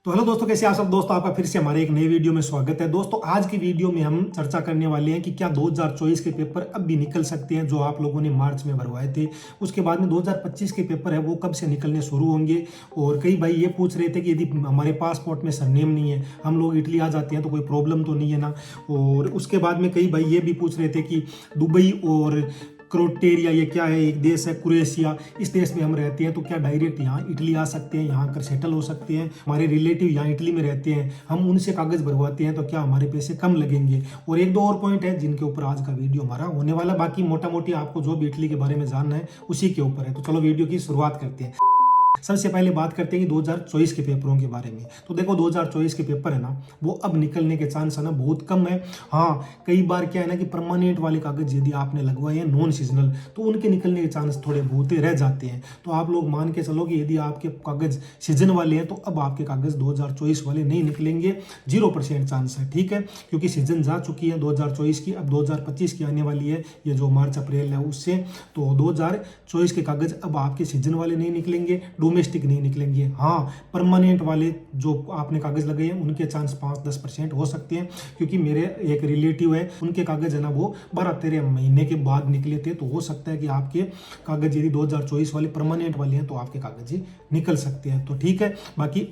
तो हेलो दोस्तों, कैसे आप सब दोस्तों, आपका फिर से हमारे एक नए वीडियो में स्वागत है। दोस्तों आज की वीडियो में हम चर्चा करने वाले हैं कि क्या 2024 के पेपर अब भी निकल सकते हैं जो आप लोगों ने मार्च में भरवाए थे। उसके बाद में 2025 के पेपर है वो कब से निकलने शुरू होंगे। और कई भाई ये पूछ रहे थे कि यदि हमारे पासपोर्ट में सरनेम नहीं है, हम लोग इटली आ जाते हैं तो कोई प्रॉब्लम तो नहीं है ना। और उसके बाद में कई भाई ये भी पूछ रहे थे कि दुबई और क्रोटेरिया ये क्या है, एक देश है क्रोएशिया, इस देश में हम रहते हैं तो क्या डायरेक्ट यहाँ इटली आ सकते हैं, यहाँ कर सेटल हो सकते हैं। हमारे रिलेटिव यहाँ इटली में रहते हैं, हम उनसे कागज भरवाते हैं तो क्या हमारे पैसे कम लगेंगे। और एक दो और पॉइंट है जिनके ऊपर आज का वीडियो हमारा होने वाला। बाकी मोटा मोटी आपको जो भी इटली के बारे में जानना है उसी के ऊपर है। तो चलो वीडियो की शुरुआत करते हैं। सबसे पहले बात करते हैं कि 2024 के पेपरों के बारे में। तो देखो 2024 के पेपर है ना वो अब निकलने के चांस है ना बहुत कम है। हाँ, कई बार क्या है ना कि परमानेंट वाले कागज यदि आपने लगवाए हैं नॉन सीजनल तो उनके निकलने के चांस थोड़े बहुत रह जाते हैं। तो आप लोग मान के चलो कि यदि आपके कागज सीजन वाले हैं तो अब आपके कागज 2024 वाले नहीं निकलेंगे, 0% चांस है। ठीक है, क्योंकि सीजन जा चुकी है 2024 की, अब 2025 की आने वाली है, ये जो मार्च अप्रैल है उससे। तो 2024 के कागज अब आपके सीजन वाले नहीं निकलेंगे, डोमेस्टिक नहीं निकलेंगे। हाँ, परमानेंट वाले जो आपने कागज लगे हैं उनके चांस 5-10% हो सकते हैं। क्योंकि मेरे एक रिलेटिव है, उनके कागज है ना वो 12-13 महीने के बाद निकले थे। तो हो सकता है कि आपके कागज यदि 2024 वाले परमानेंट वाले हैं तो आपके कागज ही निकल सकते हैं। तो ठीक है, बाकी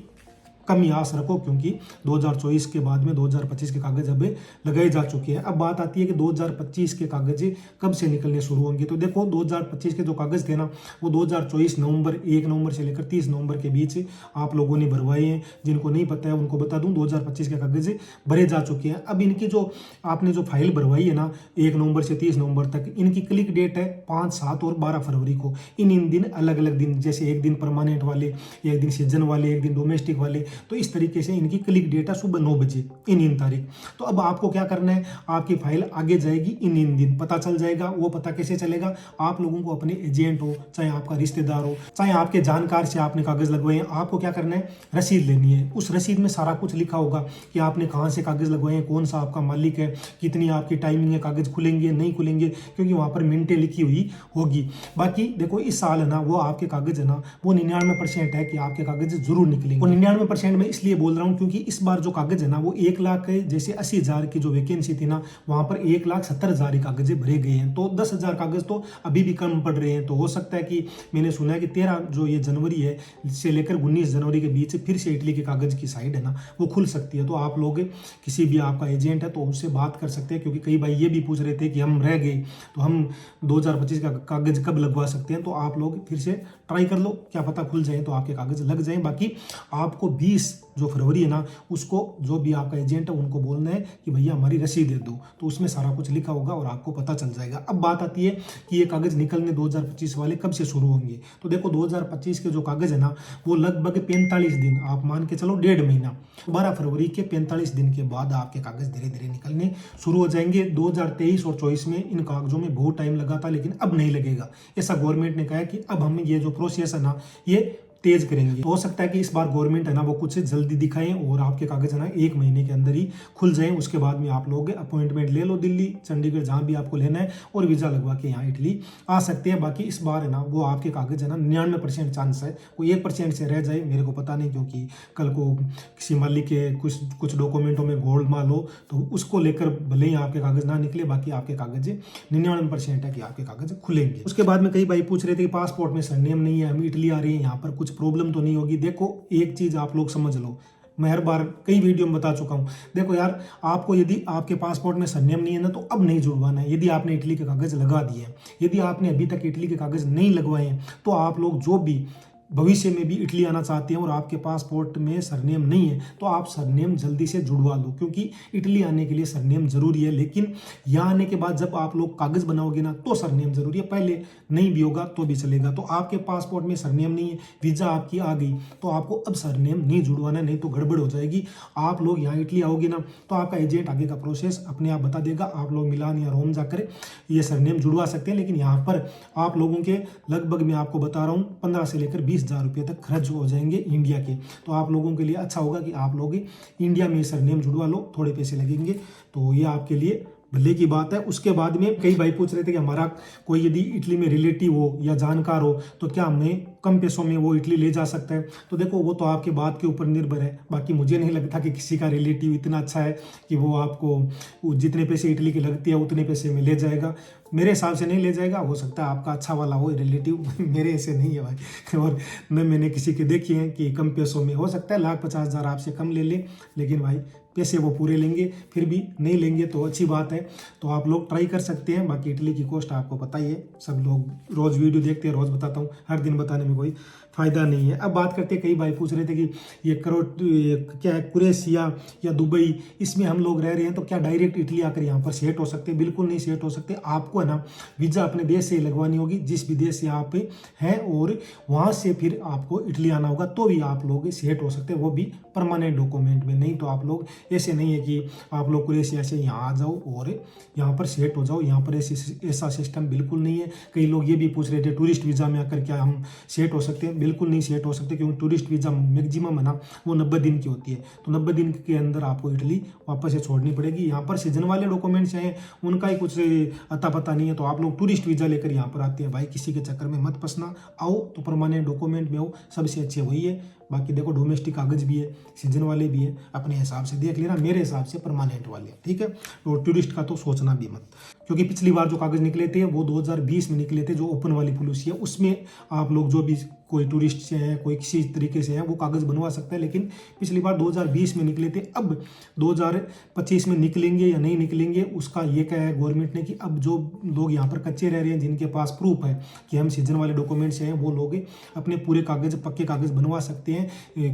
कम ही आस रखो क्योंकि 2024 के बाद में 2025 के कागज अब लगाए जा चुके हैं। अब बात आती है कि 2025 के कागज कब से निकलने शुरू होंगे। तो देखो 2025 के जो कागज थे ना वो 2024 नवंबर 1 नवंबर से लेकर 30 नवंबर के बीच आप लोगों ने भरवाए हैं। जिनको नहीं पता है उनको बता दूं, 2025 के कागज भरे जा चुके हैं। अब इनकी जो आपने जो फाइल भरवाई है ना 1 नवंबर से 30 नवंबर तक, इनकी क्लिक डेट है 5, 7 और 12 फरवरी को। इन दिन अलग अलग दिन, जैसे एक दिन परमानेंट वाले, एक दिन सीजन वाले, एक दिन डोमेस्टिक वाले, तो इस तरीके से इनकी क्लिक डेट है सुबह 9 बजे इन तारीख। तो अब आपको क्या करना है, आपकी फाइल आगे जाएगी इन दिन पता चल जाएगा। वो पता कैसे चलेगा, आप लोगों को अपने एजेंट हो, चाहे आपका रिश्तेदार हो, चाहे आपके जानकार से आपने कागज लगवाए हैं, आपको क्या करना है, रसीद लेनी है। उस रसीद में सारा कुछ लिखा होगा कि आपने कहाँ से कागज लगवाए हैं, कौन सा आपका मालिक है, कितनी आपकी टाइमिंग है, कागज खुलेंगे नहीं खुलेंगे, क्योंकि वहां पर मिनटें लिखी हुई होगी। बाकी देखो इस साल है ना वो आपके कागज है ना वो 99% है कि आपके कागज जरूर निकलेंगे। और 99% में इसलिए बोल रहा हूं क्योंकि इस बार जो कागज है ना वो 1 लाख जैसे 80,000 की जो वैकेंसी थी ना वहां पर 1,70,000 कागज भरे गए हैं। तो 10,000 कागज तो अभी भी कम पड़ रहे हैं। तो हो सकता है कि मैंने सुना है कि 13 जो ये जनवरी है से लेकर 19 जनवरी के बीच फिर से इटली के कागज की साइड है ना वो खुल सकती है। तो आप लोग किसी भी आपका एजेंट है तो उससे बात कर सकते हैं। क्योंकि कई भाई ये भी पूछ रहे थे कि हम रह गए तो हम 2025 का कागज कब लगवा सकते हैं। तो आप लोग फिर से ट्राई कर लो, क्या पता खुल जाए तो आपके कागज लग जाए। बाकी आपको 20 जो फरवरी है ना उसको जो भी आपका एजेंट है उनको बोलना है कि भैया हमारी रसीद दे दो, तो उसमें सारा कुछ लिखा होगा और आपको पता चल जाएगा। अब बात आती है कि ये कागज निकलने 2025 वाले कब से शुरू होंगे। तो देखो 2025 के जो कागज है ना वो लगभग 45 दिन, आप मान के चलो 1.5 महीना, 12 फरवरी के 45 दिन के बाद आपके कागज धीरे धीरे निकलने शुरू हो जाएंगे। 2023 और 24 में इन कागजों में बहुत टाइम लगा था लेकिन अब नहीं लगेगा। ऐसा गवर्नमेंट ने कहा है कि अब हम ये जो प्रोसेस है ना ये तेज करेंगे। तो हो सकता है कि इस बार गवर्नमेंट है ना वो कुछ जल्दी दिखाएं और आपके कागज है ना 1 महीने के अंदर ही खुल जाएं। उसके बाद में आप लोग अपॉइंटमेंट ले लो, दिल्ली चंडीगढ़ जहां भी आपको लेना है, और वीजा लगवा के यहाँ इटली आ सकते हैं। बाकी इस बार है ना वो आपके कागज है ना 99% चांस है, कोई 1% से रह जाए मेरे को पता नहीं, क्योंकि कल को किसी मालिक के कुछ डॉक्यूमेंटों में गोलमाल हो तो उसको लेकर भले ही आपके कागज ना निकले, बाकी आपके कागज 99% है कि आपके कागज खुलेंगे। उसके बाद में कई भाई पूछ रहे थे कि पासपोर्ट में सरनेम नहीं है, हम इटली आ रहे हैं, यहाँ पर कुछ प्रॉब्लम तो नहीं होगी। देखो एक चीज आप लोग समझ लो, मैं हर बार कई वीडियो में बता चुका हूं। देखो यार, आपको यदि आपके पासपोर्ट में सरनेम नहीं है ना तो अब नहीं जुड़वाना है। यदि आपने इटली के कागज लगा दिए हैं, यदि आपने अभी तक इटली के कागज नहीं लगवाए हैं तो आप लोग जो भी भविष्य में भी इटली आना चाहते हैं और आपके पासपोर्ट में सरनेम नहीं है तो आप सरनेम जल्दी से जुड़वा लो, क्योंकि इटली आने के लिए सरनेम जरूरी है। लेकिन यहाँ आने के बाद जब आप लोग कागज बनाओगे ना तो सरनेम जरूरी है, पहले नहीं भी होगा तो भी चलेगा। तो आपके पासपोर्ट में सरनेम नहीं है, वीजा आपकी आ गई तो आपको अब सरनेम नहीं जुड़वाना, नहीं तो गड़बड़ हो जाएगी। आप लोग यहाँ इटली आओगे ना तो आपका एजेंट आगे का प्रोसेस अपने आप बता देगा। आप लोग मिलान या रोम जाकर ये सरनेम जुड़वा सकते हैं। लेकिन यहाँ पर आप लोगों के लगभग मैं आपको बता रहा हूँ 15 से लेकर 20,000 रुपये तक खर्च हो जाएंगे इंडिया के। तो आप लोगों के लिए अच्छा होगा कि आप लोग इंडिया में सरनेम जुड़वा लो, थोड़े पैसे लगेंगे तो ये आपके लिए भले की बात है। उसके बाद में कई भाई पूछ रहे थे कि हमारा कोई यदि इटली में रिलेटिव हो या जानकार हो तो क्या हमें कम पैसों में वो इटली ले जा सकता है। तो देखो वो तो आपके बात के ऊपर निर्भर है। बाकी मुझे नहीं लगता कि किसी का रिलेटिव इतना अच्छा है कि वो आपको जितने पैसे इटली की लगती है उतने पैसे में ले जाएगा। मेरे हिसाब से नहीं ले जाएगा। हो सकता है आपका अच्छा वाला हो रिलेटिव, मेरे ऐसे नहीं है भाई। और न मैंने किसी के देखी हैं कि कम पैसों में, हो सकता है 1,50,000 आपसे कम ले ले, लेकिन भाई पैसे वो पूरे लेंगे। फिर भी नहीं लेंगे तो अच्छी बात है, तो आप लोग ट्राई कर सकते हैं। बाकी इटली की कॉस्ट आपको पता ही है, सब लोग रोज़ वीडियो देखते हैं, रोज़ बताता हूँ, हर दिन बताने में कोई फ़ायदा नहीं है। अब बात करते हैं, कई भाई पूछ रहे थे कि ये क्या है क्रोएशिया या दुबई, इसमें हम लोग रह रहे हैं तो क्या डायरेक्ट इटली आकर यहाँ पर सेट हो सकते हैं? बिल्कुल नहीं सेट हो सकते। आपको है ना वीज़ा अपने देश से लगवानी होगी, जिस भी देश से आप हैं, और वहाँ से फिर आपको इटली आना होगा, तो भी आप लोग सेट हो सकते हैं, वो भी परमानेंट डॉक्यूमेंट में। नहीं तो आप लोग ऐसे नहीं है कि आप लोग क्रोएशिया से यहाँ आ जाओ और यहाँ पर सेट हो जाओ। यहाँ पर ऐसा सिस्टम बिल्कुल नहीं है। कई लोग ये भी पूछ रहे थे टूरिस्ट वीज़ा में आकर क्या हम सेट हो सकते हैं? बिल्कुल नहीं सेट हो सकते, क्योंकि टूरिस्ट वीज़ा मैक्सिमम है ना वो 90 दिन की होती है। तो 90 दिन के अंदर आपको इटली वापस से छोड़नी पड़ेगी। यहाँ पर सीजन वाले डॉक्यूमेंट्स हैं, उनका ही कुछ अता पता नहीं है। तो आप लोग टूरिस्ट वीज़ा लेकर यहाँ पर आते हैं भाई, किसी के चक्कर में मत फंसना। आओ तो परमानेंट डॉक्यूमेंट में आओ, सबसे अच्छे वही है। बाकी देखो डोमेस्टिक कागज भी है, सीजन वाले भी है, अपने हिसाब से देख लेना। मेरे हिसाब से परमानेंट वाले, ठीक है। और टूरिस्ट का तो सोचना भी मत, क्योंकि पिछली बार जो कागज निकले थे वो 2020 में निकले थे, जो ओपन वाली पॉलिसी है उसमें आप लोग जो भी कोई टूरिस्ट से हैं, कोई किसी तरीके से है, वो कागज़ बनवा सकता है। लेकिन पिछली बार 2020 में निकले थे। अब 2025 में निकलेंगे या नहीं निकलेंगे, उसका ये क्या है गवर्नमेंट ने कि अब जो लोग यहाँ पर कच्चे रह रहे हैं, जिनके पास प्रूफ है कि हम सीजन वाले डॉक्यूमेंट्स हैं, वो लोग अपने पूरे कागज़ पक्के कागज़ बनवा सकते हैं।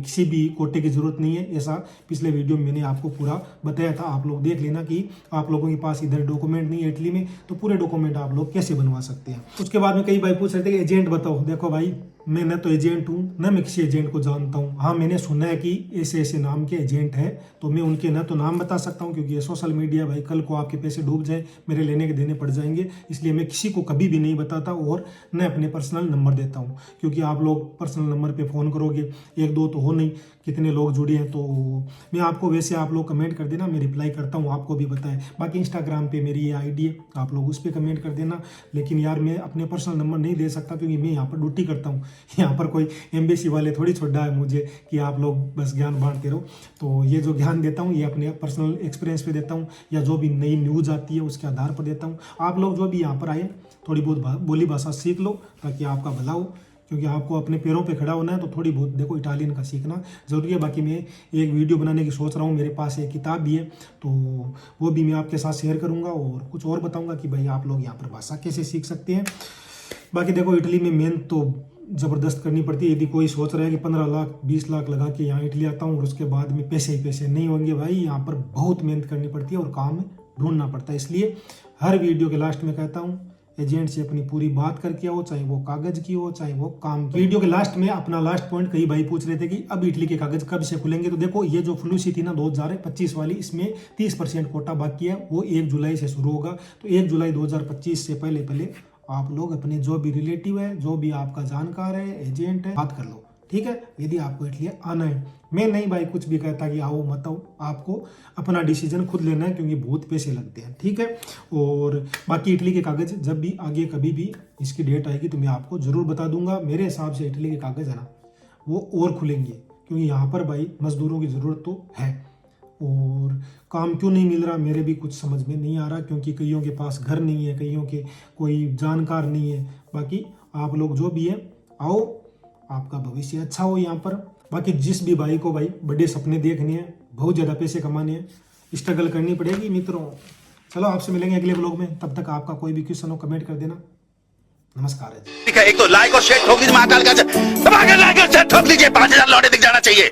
किसी भी कोटे की ज़रूरत नहीं है। ऐसा पिछले वीडियो में मैंने आपको पूरा बताया था, आप लोग देख लेना कि आप लोगों के पास इधर डॉक्यूमेंट नहीं है इटली में, तो पूरे डॉक्यूमेंट आप लोग कैसे बनवा सकते हैं। उसके बाद में कई भाई पूछ रहे थे कि एजेंट बताओ। देखो भाई, मैं न तो एजेंट हूँ, न मैं किसी एजेंट को जानता हूँ। हाँ, मैंने सुना है कि ऐसे ऐसे नाम के एजेंट हैं, तो मैं उनके न तो नाम बता सकता हूँ, क्योंकि ये सोशल मीडिया भाई, कल को आपके पैसे डूब जाए, मेरे लेने के देने पड़ जाएंगे। इसलिए मैं किसी को कभी भी नहीं बताता, और न अपने पर्सनल नंबर देता हूँ, क्योंकि आप लोग पर्सनल नंबर पे फ़ोन करोगे, एक दो तो हो नहीं, कितने लोग जुड़े हैं। तो मैं आपको, वैसे आप लोग कमेंट कर देना, मैं रिप्लाई करता हूँ, आपको भी बताएं। बाकी इंस्टाग्राम पे मेरी ये आईडी है, आप लोग उस पर कमेंट कर देना। लेकिन यार मैं अपने पर्सनल नंबर नहीं दे सकता, क्योंकि मैं यहाँ पर ड्यूटी करता हूँ। यहाँ पर कोई एम्बेसी वाले थोड़ी छोड़ा है मुझे कि आप लोग बस ज्ञान बांटते रहो। तो ये जो ज्ञान देता हूँ, ये अपने पर्सनल एक्सपीरियंस पे देता हूँ, या जो भी नई न्यूज़ आती है उसके आधार पर देता हूँ। आप लोग जो भी यहाँ पर आए, थोड़ी बहुत बोली भाषा सीख लो, ताकि आपका भला हो, क्योंकि आपको अपने पैरों पे खड़ा होना है। तो थोड़ी बहुत देखो इटालियन का सीखना ज़रूरी है। बाकी मैं एक वीडियो बनाने की सोच रहा हूँ, मेरे पास एक किताब भी है, तो वो भी मैं आपके साथ शेयर करूँगा, और कुछ और बताऊँगा कि भाई आप लोग यहाँ पर भाषा कैसे सीख सकते हैं। बाकी देखो इटली में मेहनत तो ज़बरदस्त करनी पड़ती है। यदि कोई सोच रहा है कि 15 लाख 20 लाख लगा के यहाँ इटली आता हूँ और उसके बाद में पैसे ही पैसे, नहीं होंगे भाई। यहाँ पर बहुत मेहनत करनी पड़ती है और काम ढूंढना पड़ता है। इसलिए हर वीडियो के लास्ट में कहता हूँ, एजेंट से अपनी पूरी बात करके आओ, चाहे वो कागज की हो, चाहे वो काम की। वीडियो के लास्ट में अपना लास्ट पॉइंट, कई भाई पूछ रहे थे कि अब इटली के कागज कब से खुलेंगे। तो देखो, ये जो फ्लूसी थी ना 2025 वाली, इसमें 30% कोटा बाकी है, वो 1 जुलाई से शुरू होगा। तो 1 जुलाई 2025 से पहले आप लोग अपने जो भी रिलेटिव है, जो भी आपका जानकार है, एजेंट है, बात कर लो, ठीक है। यदि आपको इटली आना है, मैं नहीं भाई कुछ भी कहता कि आओ मत आओ, आपको अपना डिसीजन खुद लेना है, क्योंकि बहुत पैसे लगते हैं, ठीक है। और बाकी इटली के कागज जब भी आगे कभी भी इसकी डेट आएगी तो मैं आपको ज़रूर बता दूंगा। मेरे हिसाब से इटली के कागज है ना वो और खुलेंगे, क्योंकि यहाँ पर भाई मजदूरों की ज़रूरत तो है, और काम क्यों नहीं मिल रहा मेरे भी कुछ समझ में नहीं आ रहा, क्योंकि कईयों के पास घर नहीं है, कईयों के कोई जानकार नहीं है। बाकी आप लोग जो भी है आओ, आपका भविष्य अच्छा हो यहाँ पर। बाकी जिस भी भाई को भाई बड़े सपने देखने हैं, बहुत ज़्यादा पैसे कमाने हैं, स्ट्रगल करनी पड़ेगी मित्रों। चलो आपसे मिलेंगे अगले व्लॉग में, तब तक आपका कोई भी क्वेश्चन हो कमेंट कर देना। नमस्कार है जी। एक तो लाइक और शेयर ठोक लीजिए, महाकाल का दबा के लाइक और शेयर ठोक लीजिए, 5000 लौटे दिख जाना चाहिए।